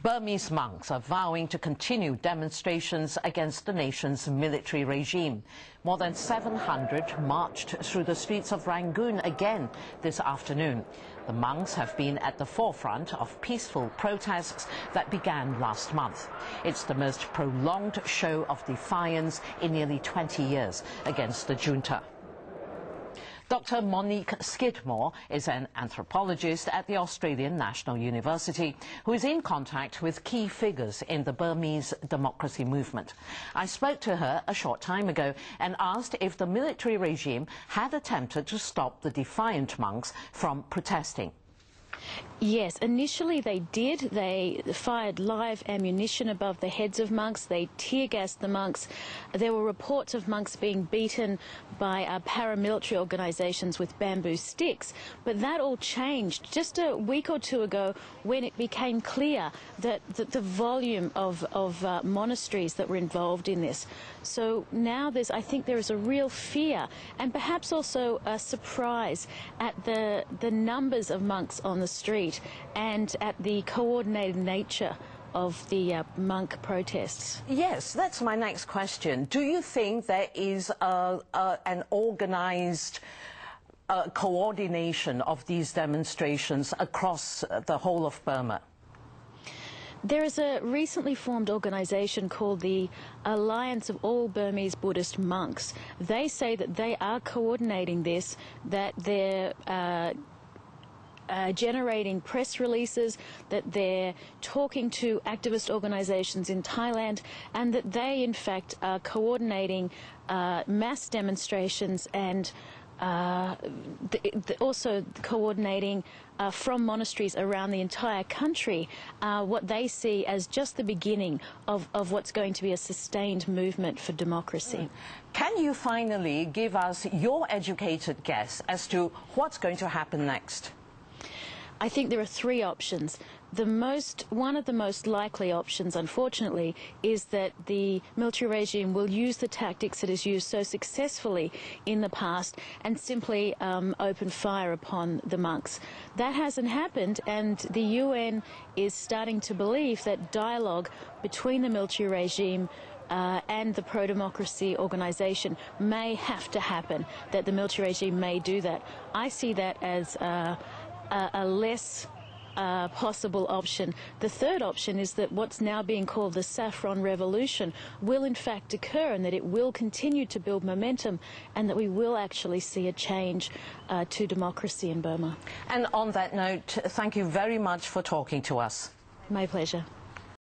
Burmese monks are vowing to continue demonstrations against the nation's military regime. More than 700 marched through the streets of Rangoon again this afternoon. The monks have been at the forefront of peaceful protests that began last month. It's the most prolonged show of defiance in nearly 20 years against the junta. Dr. Monique Skidmore is an anthropologist at the Australian National University who is in contact with key figures in the Burmese democracy movement. I spoke to her a short time ago and asked if the military regime had attempted to stop the defiant monks from protesting. Yes, initially they did. They fired live ammunition above the heads of monks. They tear-gassed the monks. There were reports of monks being beaten by paramilitary organisations with bamboo sticks. But that all changed just a week or two ago when it became clear that the volume of monasteries that were involved in this. So now I think there is a real fear and perhaps also a surprise at the numbers of monks on the street and at the coordinated nature of the monk protests. Yes, that's my next question. Do you think there is an organised coordination of these demonstrations across the whole of Burma? There is a recently formed organisation called the Alliance of All Burmese Buddhist Monks. They say that they are coordinating this, that they're generating press releases, that they're talking to activist organisations in Thailand, and that they in fact are coordinating mass demonstrations and also coordinating from monasteries around the entire country what they see as just the beginning of what's going to be a sustained movement for democracy. Can you finally give us your educated guess as to what's going to happen next? I think there are three options. One of the most likely options, unfortunately, is that the military regime will use the tactics it has used so successfully in the past and simply open fire upon the monks. That hasn't happened, and the UN is starting to believe that dialogue between the military regime and the pro-democracy organisation may have to happen, that the military regime may do that. I see that as a less possible option. The third option is that what's now being called the Saffron Revolution will in fact occur, and that it will continue to build momentum, and that we will actually see a change to democracy in Burma. And on that note, thank you very much for talking to us. My pleasure.